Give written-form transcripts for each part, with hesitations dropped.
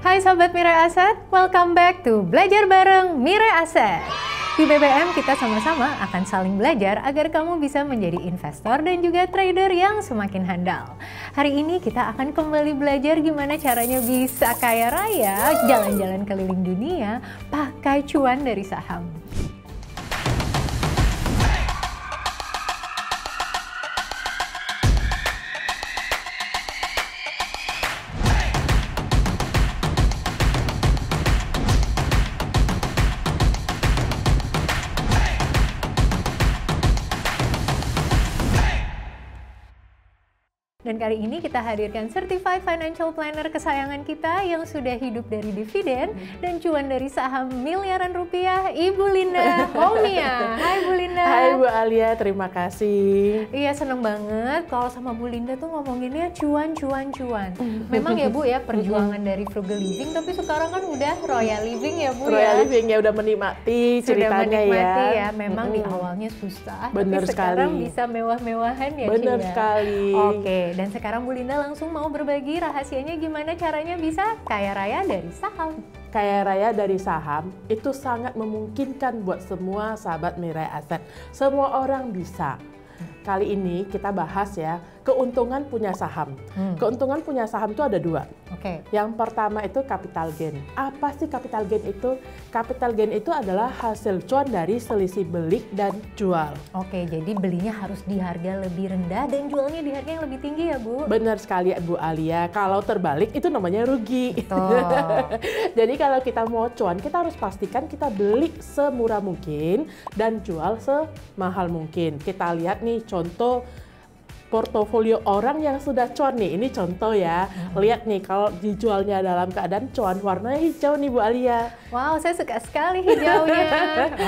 Hai Sobat Mirai Aset, welcome back to Belajar Bareng Mirai Aset. Di BBM kita sama-sama akan saling belajar agar kamu bisa menjadi investor dan juga trader yang semakin handal. Hari ini kita akan kembali belajar gimana caranya bisa kaya raya, jalan-jalan keliling dunia, pakai cuan dari saham. Dan kali ini kita hadirkan Certified Financial Planner kesayangan kita yang sudah hidup dari dividen dan cuan dari saham miliaran rupiah, Ibu Linda Homia. Hai Bu Linda. Hai Bu Alia, terima kasih. Iya, seneng banget kalau sama Bu Linda tuh ngomonginnya cuan. Memang ya Bu ya, perjuangan dari frugal living, tapi sekarang kan udah royal living ya Bu. Royal living ya, udah menikmati ceritanya ya. Memang di awalnya susah, bener tapi sekarang sekali. bisa mewah-mewahan ya. Bener Cia. sekali. Oke. Dan sekarang Bu Linda langsung mau berbagi rahasianya gimana caranya bisa kaya raya dari saham. Kaya raya dari saham itu sangat memungkinkan buat semua sahabat Mirai Aset. Semua orang bisa. Kali ini kita bahas ya, keuntungan punya saham. Keuntungan punya saham itu ada dua. Oke. Yang pertama itu capital gain. Apa sih capital gain itu? Capital gain itu adalah hasil cuan dari selisih beli dan jual. Oke, jadi belinya harus di harga lebih rendah dan jualnya di harga yang lebih tinggi ya Bu? Benar sekali Bu Alia, kalau terbalik itu namanya rugi. Betul. Jadi kalau kita mau cuan, kita harus pastikan kita beli semurah mungkin dan jual semahal mungkin. Kita lihat nih contoh portofolio orang yang sudah cuan nih, ini contoh ya. Lihat nih kalau dijualnya dalam keadaan cuan, warnanya hijau nih Bu Alia. Wow, saya suka sekali hijaunya.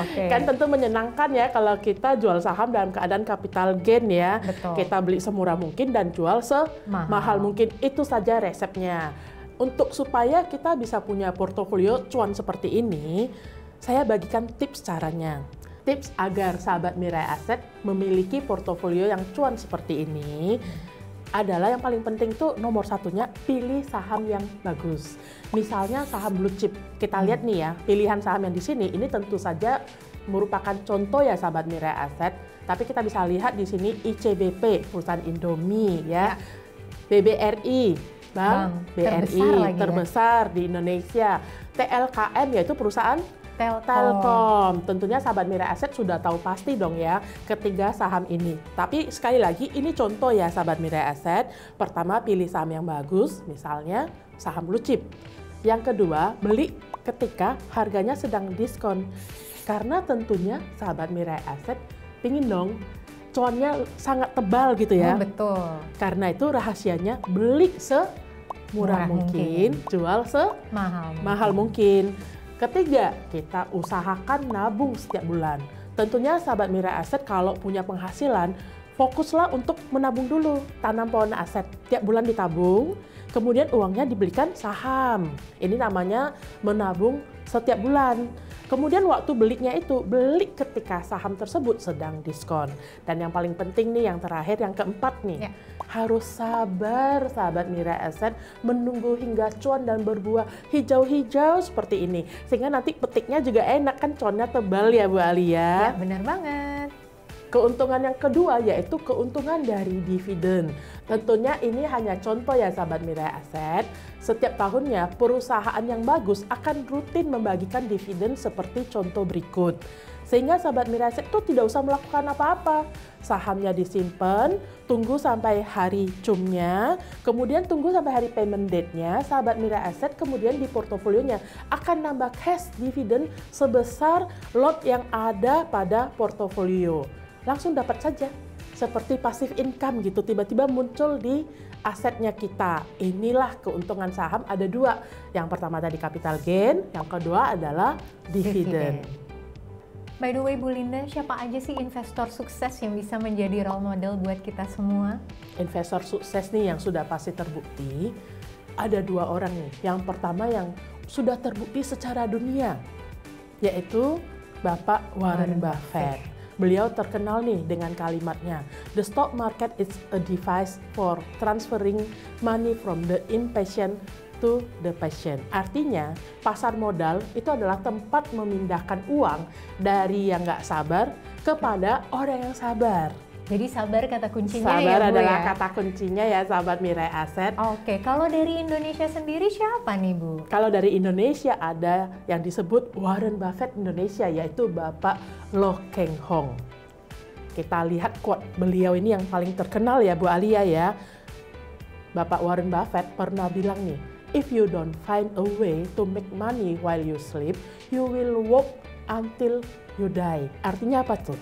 Oke. Kan tentu menyenangkan ya kalau kita jual saham dalam keadaan capital gain ya. Betul. Kita beli semurah mungkin dan jual semahal mungkin. Itu saja resepnya. Untuk supaya kita bisa punya portofolio cuan seperti ini, saya bagikan tips caranya. Tips agar sahabat Mirai Aset memiliki portofolio yang cuan seperti ini adalah yang paling penting tuh nomor satunya pilih saham yang bagus. Misalnya saham blue chip. Kita lihat nih ya, pilihan saham yang di sini ini tentu saja merupakan contoh ya sahabat Mirai Aset. Tapi kita bisa lihat di sini ICBP, perusahaan Indomie ya. BBRI, Bank BRI terbesar di Indonesia. TLKM yaitu perusahaan Telkom. Tentunya sahabat Mirai Aset sudah tahu pasti dong ya ketiga saham ini. Tapi sekali lagi ini contoh ya sahabat Mirai Aset. Pertama pilih saham yang bagus, misalnya saham blue chip. Yang kedua beli ketika harganya sedang diskon. Karena tentunya sahabat Mirai Aset pingin dong cuannya sangat tebal gitu ya. Betul. Karena itu rahasianya beli semurah mungkin, jual semahal mungkin. Ketiga, kita usahakan nabung setiap bulan. Tentunya sahabat Mirai Aset kalau punya penghasilan, fokuslah untuk menabung dulu. Tanam pohon aset, tiap bulan ditabung, kemudian uangnya dibelikan saham. Ini namanya menabung setiap bulan. Kemudian waktu belinya itu, beli ketika saham tersebut sedang diskon. Dan yang paling penting nih, yang terakhir, yang keempat nih. Ya. Harus sabar sahabat Mirai Aset menunggu hingga cuan dan berbuah hijau-hijau seperti ini. Sehingga nanti petiknya juga enak, kan cuannya tebal ya Bu Alia. Ya, benar banget. Keuntungan yang kedua yaitu keuntungan dari dividen. Tentunya ini hanya contoh ya sahabat Mirai Aset. Setiap tahunnya perusahaan yang bagus akan rutin membagikan dividen seperti contoh berikut. Sehingga sahabat Mirai Aset itu tidak usah melakukan apa-apa. Sahamnya disimpan, tunggu sampai hari cumnya, kemudian tunggu sampai hari payment date-nya. Sahabat Mirai Aset kemudian di portofolionya akan nambah cash dividen sebesar lot yang ada pada portofolio. Langsung dapat saja, seperti passive income gitu, tiba-tiba muncul di asetnya kita. Inilah keuntungan saham, ada dua. Yang pertama tadi capital gain, yang kedua adalah dividen. By the way Bu Linda, siapa aja sih investor sukses yang bisa menjadi role model buat kita semua? Investor sukses nih yang sudah pasti terbukti, ada dua orang nih. Yang pertama yang sudah terbukti secara dunia, yaitu Bapak Warren Buffett. Beliau terkenal nih dengan kalimatnya, "The stock market is a device for transferring money from the impatient to the patient. Artinya, pasar modal itu adalah tempat memindahkan uang dari yang nggak sabar kepada orang yang sabar. Jadi sabar kata kuncinya sabar ya Bu adalah ya? kata kuncinya ya Sahabat Mirai Aset. Oke, kalau dari Indonesia sendiri siapa nih Bu? Kalau dari Indonesia ada yang disebut Warren Buffett Indonesia, yaitu Bapak Loh Keng Hong. Kita lihat quote beliau ini yang paling terkenal ya Bu Alia ya. Bapak Warren Buffett pernah bilang nih, if you don't find a way to make money while you sleep, you will work until you die. Artinya apa tuh?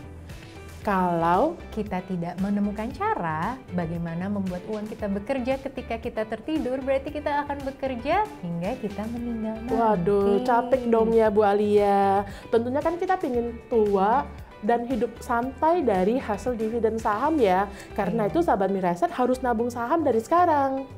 Kalau kita tidak menemukan cara bagaimana membuat uang kita bekerja ketika kita tertidur, berarti kita akan bekerja hingga kita meninggal nanti. waduh, capek dong ya Bu Alia. Tentunya kan kita pengen tua dan hidup santai dari hasil dividen saham ya. Karena itu Sahabat Mirai Aset harus nabung saham dari sekarang.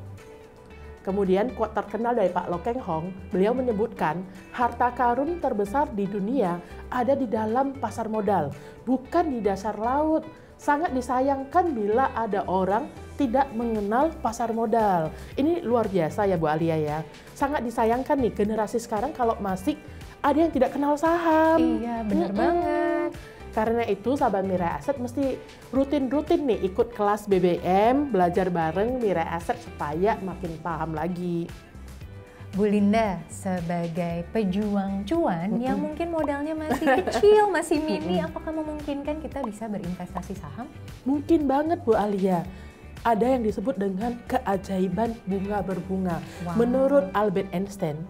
Kemudian quote terkenal dari Pak Loh Keng Hong, beliau menyebutkan harta karun terbesar di dunia ada di dalam pasar modal, bukan di dasar laut. Sangat disayangkan bila ada orang tidak mengenal pasar modal. Ini luar biasa ya Bu Alia ya. Sangat disayangkan nih generasi sekarang kalau masih ada yang tidak kenal saham. Iya, benar banget. Karena itu Sahabat Mirai Aset mesti rutin-rutin nih ikut kelas BBM, belajar bareng Mirai Aset supaya makin paham lagi. Bu Linda, sebagai pejuang cuan yang mungkin modalnya masih kecil, masih mini, apakah memungkinkan kita bisa berinvestasi saham? Mungkin banget Bu Alia. Ada yang disebut dengan keajaiban bunga berbunga. Wow. Menurut Albert Einstein,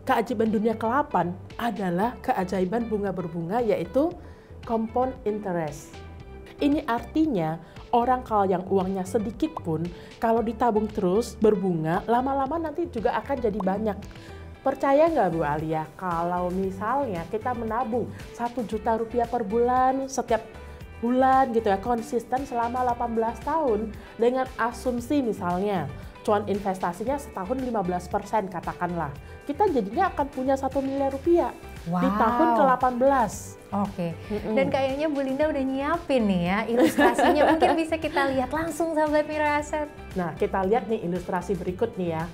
keajaiban dunia ke-8 adalah keajaiban bunga berbunga, yaitu compound interest. Ini artinya orang kalau yang uangnya sedikit pun kalau ditabung terus berbunga, lama-lama nanti juga akan jadi banyak. Percaya nggak Bu Alia kalau misalnya kita menabung 1 juta rupiah per bulan setiap bulan gitu ya, konsisten selama 18 tahun dengan asumsi misalnya cuan investasinya setahun 15% katakanlah, kita jadinya akan punya 1 miliar rupiah di tahun ke-18. Oke, dan kayaknya Bu Linda udah nyiapin nih ya ilustrasinya, mungkin bisa kita lihat langsung Sahabat Mirai Aset. Nah, kita lihat nih ilustrasi berikut nih ya.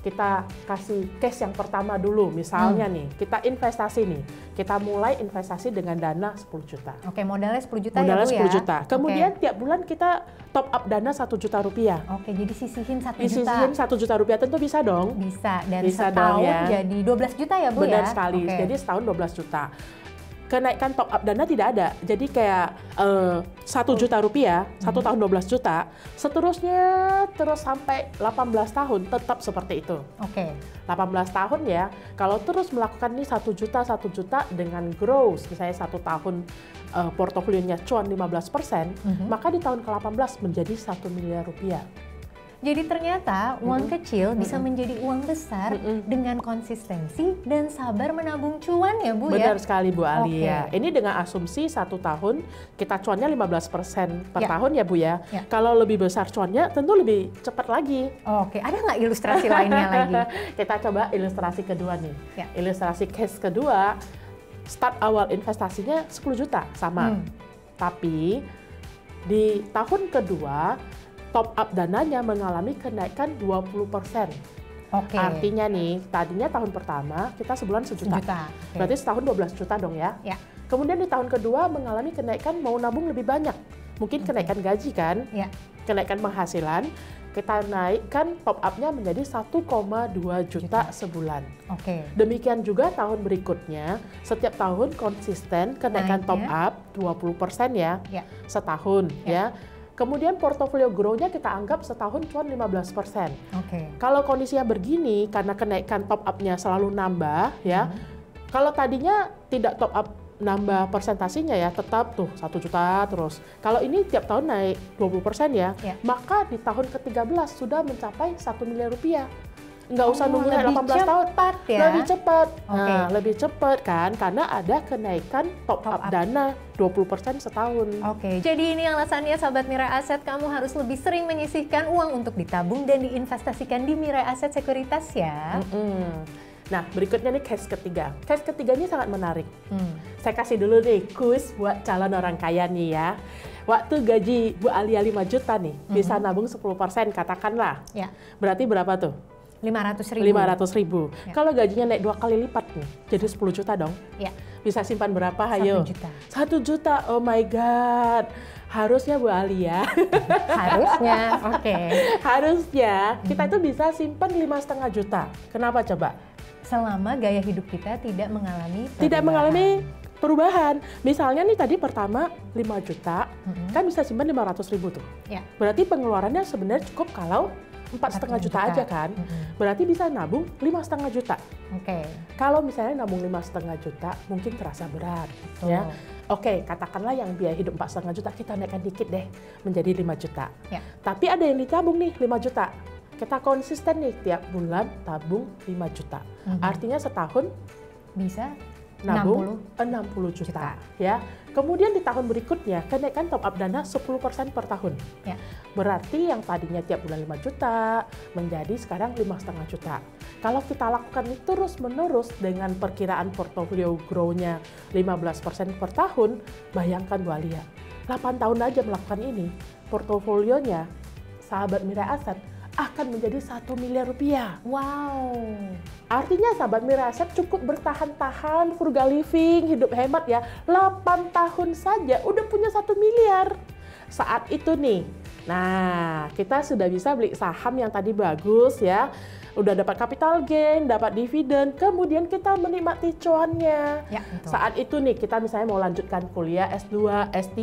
Kita kasih case yang pertama dulu, misalnya nih, kita investasi nih. Kita mulai investasi dengan dana 10 juta. Oke, modalnya 10 juta Modalnya ya Bu 10 juta. Kemudian tiap bulan kita top up dana 1 juta rupiah. Oke, jadi sisihin 1 juta. Disisihin 1 juta rupiah, tentu bisa dong. Bisa, dan Bisa setahun dong ya. jadi 12 juta ya Bu Benar ya? sekali, Oke. jadi setahun 12 juta. Kenaikan top up dana tidak ada, jadi kayak 1 juta rupiah, 1 tahun 12 juta, seterusnya terus sampai 18 tahun tetap seperti itu. Oke. 18 tahun ya, kalau terus melakukan ini 1 juta dengan growth, misalnya 1 tahun portofolionya cuan 15%, maka di tahun ke-18 menjadi 1 miliar rupiah. Jadi ternyata uang kecil bisa menjadi uang besar dengan konsistensi dan sabar menabung cuan ya Bu Benar ya? sekali Bu Alia. Oke. Ini dengan asumsi 1 tahun kita cuannya 15% per Ya. tahun ya Bu ya. Ya. Kalau lebih besar cuannya tentu lebih cepat lagi. Oke, ada nggak ilustrasi lainnya lagi? Kita coba ilustrasi kedua nih. Ya. Ilustrasi case kedua, start awal investasinya 10 juta sama. Tapi di tahun kedua top up dananya mengalami kenaikan 20%. Oke. Artinya nih, tadinya tahun pertama kita sebulan 1 juta. Oke. Berarti setahun 12 juta dong ya. Ya. Kemudian di tahun kedua mengalami kenaikan mau nabung lebih banyak. Mungkin kenaikan gaji kan, Ya. kenaikan penghasilan, kita naikkan top up-nya menjadi 1,2 juta sebulan. Oke. Demikian juga tahun berikutnya, setiap tahun konsisten kenaikan top Naiknya. up 20% ya, Ya. setahun ya. Kemudian portofolio grow-nya kita anggap setahun cuan 15%. Oke. Kalau kondisinya begini, karena kenaikan top up-nya selalu nambah ya, kalau tadinya tidak top up nambah persentasinya ya, tetap tuh 1 juta terus. Kalau ini tiap tahun naik 20% ya, maka di tahun ke-13 sudah mencapai 1 miliar rupiah. Nggak usah nunggu 18 tahun. Cepat ya? Lebih cepat. Oke. Nah, lebih cepat kan, karena ada kenaikan top up dana 20% setahun. Oke, jadi ini alasannya Sahabat Mirai Aset, kamu harus lebih sering menyisihkan uang untuk ditabung dan diinvestasikan di Mirai Aset Sekuritas ya. Nah, berikutnya nih case ketiga. Case ketiga ini sangat menarik. Saya kasih dulu nih kuis buat calon orang kaya nih ya. Waktu gaji Bu Alia 5 juta nih, bisa nabung 10% katakanlah. Ya. Berarti berapa tuh? 500.000. 500.000. Ya. Kalau gajinya naik 2 kali lipat nih, jadi 10 juta dong. Ya. Bisa simpan berapa? Hayo. 1 juta. 1 juta. Oh my God. Harusnya Bu Alia. Harusnya, oke. Harusnya kita itu bisa simpan 5,5 juta. Kenapa coba? Selama gaya hidup kita tidak mengalami perubahan. Misalnya nih tadi pertama 5 juta, kan bisa simpan 500.000 tuh. Ya. Berarti pengeluarannya sebenarnya cukup kalau 4,5 juta aja kan. Berarti bisa nabung 5,5 juta. Oke. Kalau misalnya nabung 5,5 juta mungkin terasa berat. Ya. Oke, katakanlah yang biaya hidup 4,5 juta kita naikkan dikit deh menjadi 5 juta. Ya. Tapi ada yang ditabung nih 5 juta. Kita konsisten nih tiap bulan tabung 5 juta. Artinya setahun Bisa nabung 60 juta. Ya. Kemudian di tahun berikutnya kenaikan top up dana 10% per tahun. Ya. Berarti yang tadinya tiap bulan 5 juta menjadi sekarang 5,5 juta. Kalau kita lakukan ini terus-menerus dengan perkiraan portofolio grow-nya 15% per tahun, bayangkan Bu Alia, 8 tahun aja melakukan ini, portofolionya sahabat Mirai Aset akan menjadi 1 miliar rupiah. Wow. Artinya sahabat Mirai Aset cukup bertahan-tahan, frugal living, hidup hemat ya. 8 tahun saja udah punya 1 miliar. Saat itu nih, nah kita sudah bisa beli saham yang tadi bagus ya. Udah dapat capital gain, dapat dividen, kemudian kita menikmati cuannya. Ya, betul. Saat itu nih kita misalnya mau lanjutkan kuliah S2, S3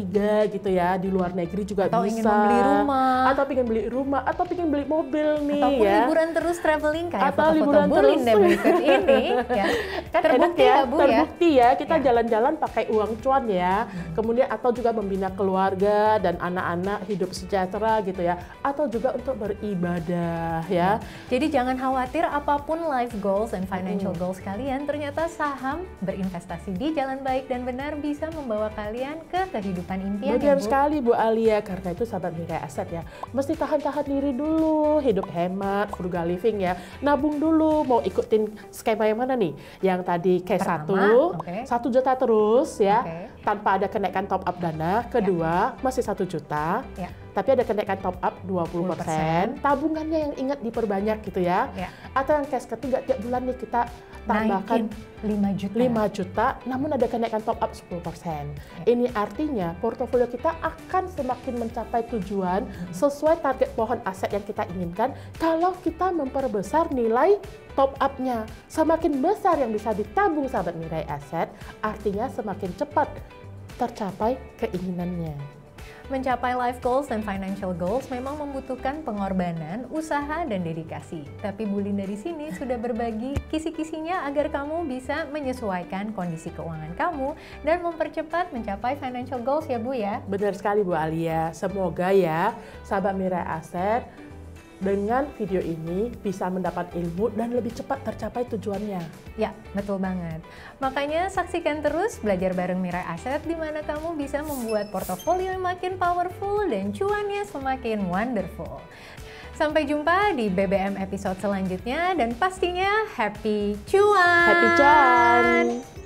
gitu ya, di luar negeri juga atau bisa. Ingin membeli rumah. Atau pengen beli rumah, atau pengen beli mobil nih. Ataupun ya. liburan terus traveling kayak atau foto-foto liburan Bu terus. Linda berikut ini. Ya. Kan Terbukti enak ya Bu ya. Terbukti ya, kita Ya. jalan-jalan pakai uang cuan ya. Kemudian atau juga membina keluarga dan anak-anak hidup sejahtera gitu ya. Atau juga untuk beribadah ya. Jadi jangan khawatir apapun life goals dan financial goals kalian, ternyata saham berinvestasi di jalan baik dan benar bisa membawa kalian ke kehidupan impian ya Benar Bu. sekali Bu Alia, karena itu sahabat Mirai Aset ya, mesti tahan-tahan diri dulu, hidup hemat, frugal living ya, nabung dulu, mau ikutin skema yang mana nih? Yang tadi case Pertama, 1 juta terus ya, Oke. tanpa ada kenaikan top up dana, kedua masih 1 juta, Ya. tapi ada kenaikan top up 20%, tabungannya yang ingat diperbanyak gitu ya, Ya. atau yang case ketiga tiap bulan nih kita tambahkan naikin 5 juta. 5 juta, namun ada kenaikan top up 10%. Ini artinya portofolio kita akan semakin mencapai tujuan sesuai target pohon aset yang kita inginkan kalau kita memperbesar nilai top up-nya. Semakin besar yang bisa ditabung sahabat Mirai Aset, artinya semakin cepat tercapai keinginannya. Mencapai life goals dan financial goals memang membutuhkan pengorbanan, usaha, dan dedikasi. Tapi Bu Linda di sini sudah berbagi kisi-kisinya agar kamu bisa menyesuaikan kondisi keuangan kamu dan mempercepat mencapai financial goals ya Bu ya. Benar sekali Bu Alia. Semoga ya sahabat Mirai Aset dengan video ini bisa mendapat ilmu dan lebih cepat tercapai tujuannya. Ya, betul banget. Makanya saksikan terus Belajar Bareng Mirai Aset di mana kamu bisa membuat portofolio yang makin powerful dan cuannya semakin wonderful. Sampai jumpa di BBM episode selanjutnya dan pastinya happy cuan! Happy cuan!